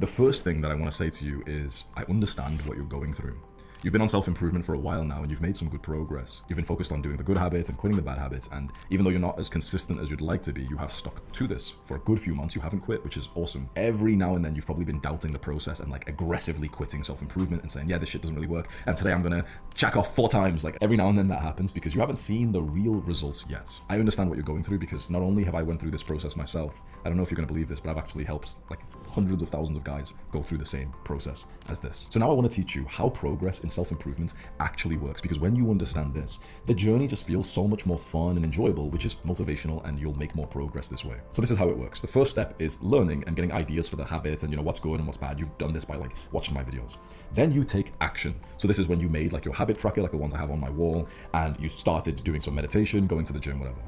The first thing that I want to say to you is I understand what you're going through. You've been on self-improvement for a while now and you've made some good progress. You've been focused on doing the good habits and quitting the bad habits, and even though you're not as consistent as you'd like to be, you have stuck to this for a good few months. You haven't quit, which is awesome. Every now and then you've probably been doubting the process and like aggressively quitting self-improvement and saying, yeah, this shit doesn't really work, and today I'm gonna jack off 4 times. Like every now and then that happens because you haven't seen the real results yet. I understand what you're going through because not only have I went through this process myself, I don't know if you're gonna believe this, but I've actually helped like hundreds of thousands of guys go through the same process as this. So now I want to teach you how progress in self-improvement actually works, because when you understand this, the journey just feels so much more fun and enjoyable, which is motivational, and you'll make more progress this way. So this is how it works. The first step is learning and getting ideas for the habit and what's good and what's bad. You've done this by like watching my videos. Then you take action. So this is when you made like your habit tracker, like the ones I have on my wall, and you started doing some meditation, going to the gym, whatever.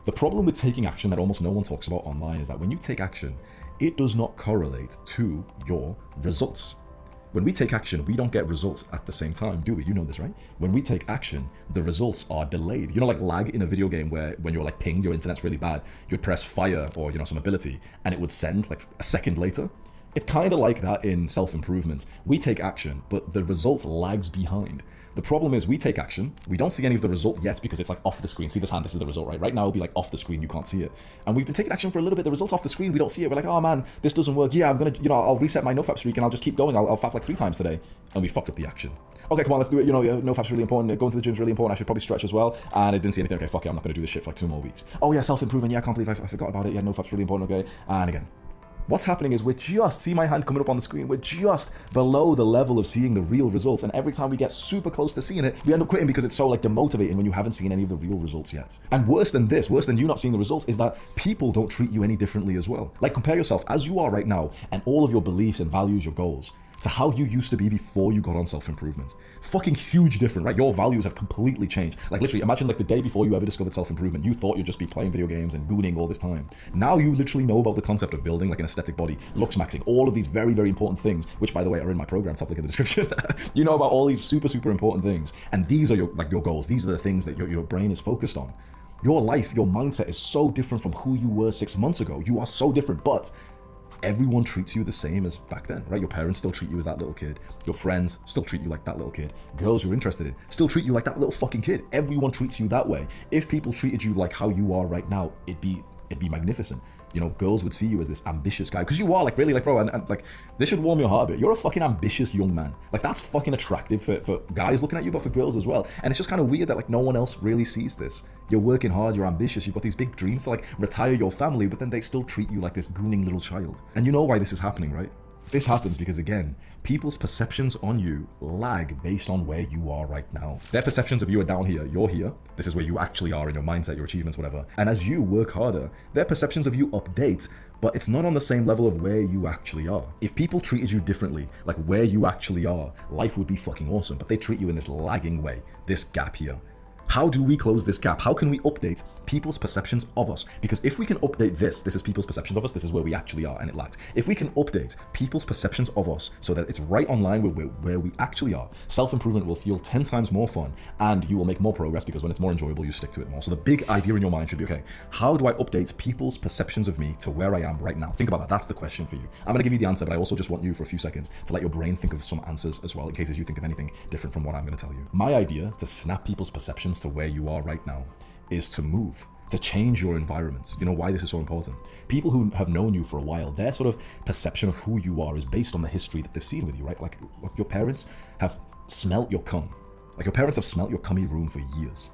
The problem with taking action that almost no one talks about online is that when you take action, it does not correlate to your results. When we take action, we don't get results at the same time, do we? You know this, right? When we take action, the results are delayed. You know, like lag in a video game where when you're like pinged, your internet's really bad, you'd press fire or, some ability and it would send like a second later. It's kind of like that in self-improvement. We take action, but the result lags behind. The problem is we take action, we don't see any of the result yet because it's like off the screen. See this hand, this is the result, right? Right now it'll be like off the screen, you can't see it. And we've been taking action for a little bit, the result's off the screen, we don't see it. We're like, oh man, this doesn't work. Yeah, I'm gonna, I'll reset my nofap streak and I'll just keep going. I'll fap like 3 times today. And we fucked up the action. Okay, come on, let's do it. Nofap's really important. Going to the gym's really important. I should probably stretch as well. And I didn't see anything. Okay, fuck it, I'm not gonna do this shit for like 2 more weeks. Oh yeah, self-improvement. Yeah, I can't believe I forgot about it. Yeah, nofap's really important. Okay, and again. What's happening is see my hand coming up on the screen, we're just below the level of seeing the real results, and every time we get super close to seeing it, we end up quitting because it's so like demotivating when you haven't seen any of the real results yet. And worse than this, worse than you not seeing the results, is that people don't treat you any differently as well. Like compare yourself as you are right now and all of your beliefs and values, your goals, to how you used to be before you got on self-improvement. Fucking huge different, right? Your values have completely changed. Like literally, imagine like the day before you ever discovered self-improvement, you thought you'd just be playing video games and gooning all this time. Now you literally know about the concept of building like an aesthetic body, looks maxing, all of these very, very important things, which by the way are in my program, top link in the description. You know about all these super, super important things. And these are your goals. These are the things that your brain is focused on. Your life, your mindset is so different from who you were 6 months ago. You are so different, but everyone treats you the same as back then, right? Your parents still treat you as that little kid. Your friends still treat you like that little kid. Girls you're interested in still treat you like that little fucking kid. Everyone treats you that way. If people treated you like how you are right now, it'd be magnificent. Girls would see you as this ambitious guy, because you are like really like, bro, and like this should warm your heart a bit. You're a fucking ambitious young man. Like that's fucking attractive for guys looking at you, but for girls as well. And it's just kind of weird that like no one else really sees this. You're working hard, you're ambitious, you've got these big dreams to like retire your family, but then they still treat you like this gooning little child. And you know why this is happening, right? This happens because, again, people's perceptions on you lag based on where you are right now. Their perceptions of you are down here, you're here. This is where you actually are in your mindset, your achievements, whatever. And as you work harder, their perceptions of you update, but it's not on the same level of where you actually are. If people treated you differently, like where you actually are, life would be fucking awesome, but they treat you in this lagging way, this gap here. How do we close this gap? How can we update people's perceptions of us? Because if we can update this is people's perceptions of us, this is where we actually are, and it lags. If we can update people's perceptions of us so that it's right on line with where we actually are, self-improvement will feel 10 times more fun, and you will make more progress because when it's more enjoyable, you stick to it more. So the big idea in your mind should be, okay, how do I update people's perceptions of me to where I am right now? Think about that. That's the question for you. I'm gonna give you the answer, but I also just want you for a few seconds to let your brain think of some answers as well, in case you think of anything different from what I'm gonna tell you. My idea to snap people's perceptions to where you are right now is to move, to change your environment. You know why this is so important? People who have known you for a while, their sort of perception of who you are is based on the history that they've seen with you, right? Like your parents have smelt your cum. Like your parents have smelt your cummy room for years.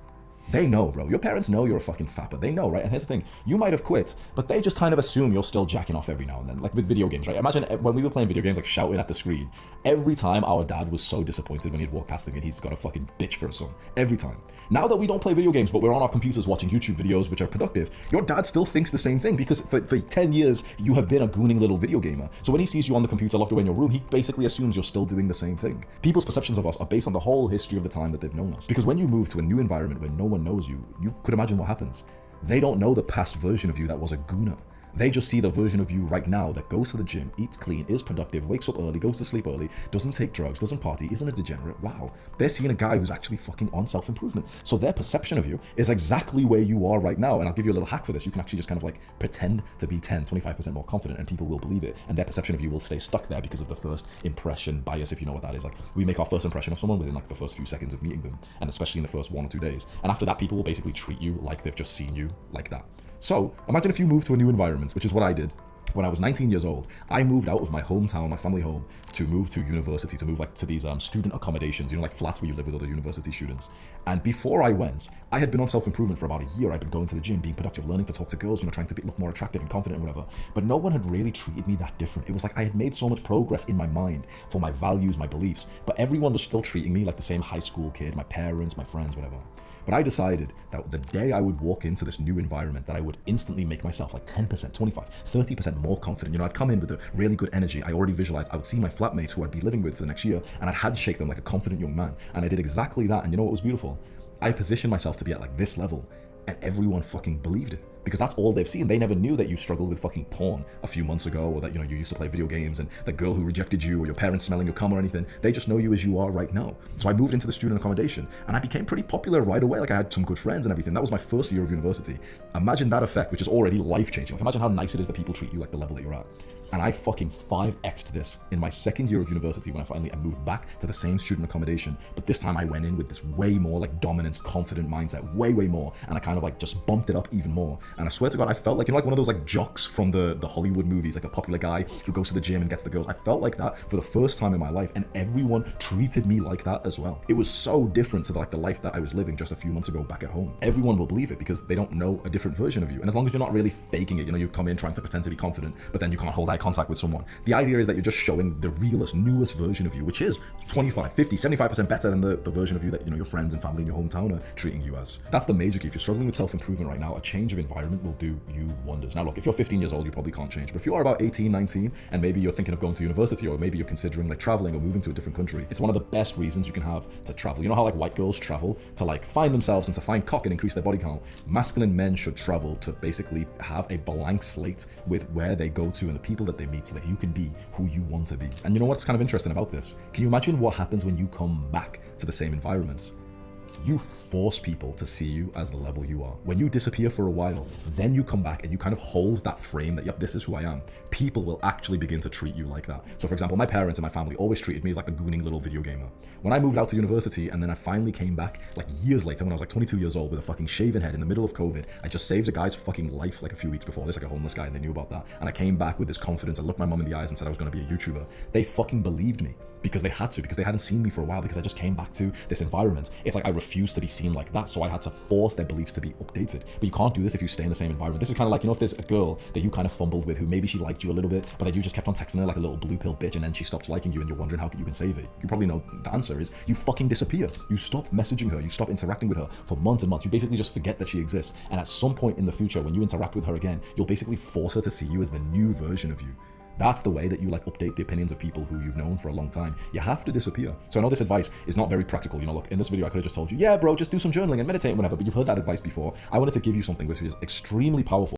They know, bro. Your parents know you're a fucking fapper. They know, right? And here's the thing. You might have quit, but they just kind of assume you're still jacking off every now and then. Like with video games, right? Imagine when we were playing video games, like shouting at the screen. Every time our dad was so disappointed when he'd walk past thinking he's got a fucking bitch for a son. Every time. Now that we don't play video games, but we're on our computers watching YouTube videos, which are productive, your dad still thinks the same thing because for 10 years, you have been a gooning little video gamer. So when he sees you on the computer locked away in your room, he basically assumes you're still doing the same thing. People's perceptions of us are based on the whole history of the time that they've known us. Because when you move to a new environment where no one knows you, you could imagine what happens. They don't know the past version of you that was a gooner. They just see the version of you right now that goes to the gym, eats clean, is productive, wakes up early, goes to sleep early, doesn't take drugs, doesn't party, isn't a degenerate. Wow. They're seeing a guy who's actually fucking on self-improvement. So their perception of you is exactly where you are right now. And I'll give you a little hack for this. You can actually just kind of like pretend to be 10, 25% more confident and people will believe it. And their perception of you will stay stuck there because of the first impression bias, if you know what that is. Like we make our first impression of someone within like the first few seconds of meeting them, and especially in the first 1 or 2 days. And after that, people will basically treat you like they've just seen you like that. So imagine if you move to a new environment, which is what I did. When I was 19 years old, I moved out of my hometown, my family home, to move to university, to move like to these student accommodations, you know, like flats where you live with other university students. And before I went, I had been on self-improvement for about a year. I'd been going to the gym, being productive, learning to talk to girls, you know, trying to look more attractive and confident and whatever. But no one had really treated me that different. It was like I had made so much progress in my mind for my values, my beliefs, but everyone was still treating me like the same high school kid, my parents, my friends, whatever. But I decided that the day I would walk into this new environment, that I would instantly make myself like 10%, 25, 30% more confident. You know, I'd come in with a really good energy. I already visualized I would see my flatmates who I'd be living with for the next year, and I'd handshake them like a confident young man. And I did exactly that. And you know what was beautiful? I positioned myself to be at like this level, and everyone fucking believed it. Because that's all they've seen. They never knew that you struggled with fucking porn a few months ago, or that, you know, you used to play video games and the girl who rejected you, or your parents smelling your cum or anything. They just know you as you are right now. So I moved into the student accommodation and I became pretty popular right away. Like I had some good friends and everything. That was my first year of university. Imagine that effect, which is already life-changing. Like, imagine how nice it is that people treat you like the level that you're at. And I fucking 5x'd this in my second year of university when I moved back to the same student accommodation. But this time I went in with this way more like dominant, confident mindset, way more. And I kind of like just bumped it up even more. And I swear to God, I felt like, you know, like one of those like jocks from the Hollywood movies, like a popular guy who goes to the gym and gets the girls. I felt like that for the first time in my life, and everyone treated me like that as well. It was so different to like the life that I was living just a few months ago back at home. Everyone will believe it because they don't know a different version of you. And as long as you're not really faking it, you know, you come in trying to pretend to be confident, but then you can't hold eye contact with someone. The idea is that you're just showing the realest, newest version of you, which is 25, 50, 75% better than the version of you that, you know, your friends and family in your hometown are treating you as. That's the major key. If you're struggling with self-improvement right now, a change of environment will do you wonders. Now look, if you're 15 years old, you probably can't change. But if you are about 18, 19, and maybe you're thinking of going to university, or maybe you're considering like traveling or moving to a different country, it's one of the best reasons you can have to travel. You know how like white girls travel to like find themselves and to find cock and increase their body count? Masculine men should travel to basically have a blank slate with where they go to and the people that they meet, so that you can be who you want to be. And you know what's kind of interesting about this? Can you imagine what happens when you come back to the same environments? You force people to see you as the level you are. When you disappear for a while, then you come back and you kind of hold that frame that, yep, this is who I am. People will actually begin to treat you like that. So for example, my parents and my family always treated me as like the gooning little video gamer. When I moved out to university and then I finally came back like years later when I was like 22 years old with a fucking shaven head in the middle of COVID, I just saved a guy's fucking life like a few weeks before this, like a homeless guy, and they knew about that. And I came back with this confidence. I looked my mom in the eyes and said I was going to be a YouTuber. They fucking believed me because they had to, because they hadn't seen me for a while, because I just came back to this environment. It's like I refused to be seen like that, so I had to force their beliefs to be updated. But you can't do this if you stay in the same environment. This is kind of like, you know, if there's a girl that you kind of fumbled with, who maybe she liked you a little bit, but then you just kept on texting her like a little blue pill bitch, and then she stopped liking you, and you're wondering how you can save it. You probably know the answer is you fucking disappear. You stop messaging her, you stop interacting with her for months and months. You basically just forget that she exists, and at some point in the future, when you interact with her again, you'll basically force her to see you as the new version of you. That's the way that you like update the opinions of people who you've known for a long time. You have to disappear. So I know this advice is not very practical. You know, look, in this video I could have just told you, yeah, bro, just do some journaling and meditate and whatever, but you've heard that advice before. I wanted to give you something which is extremely powerful.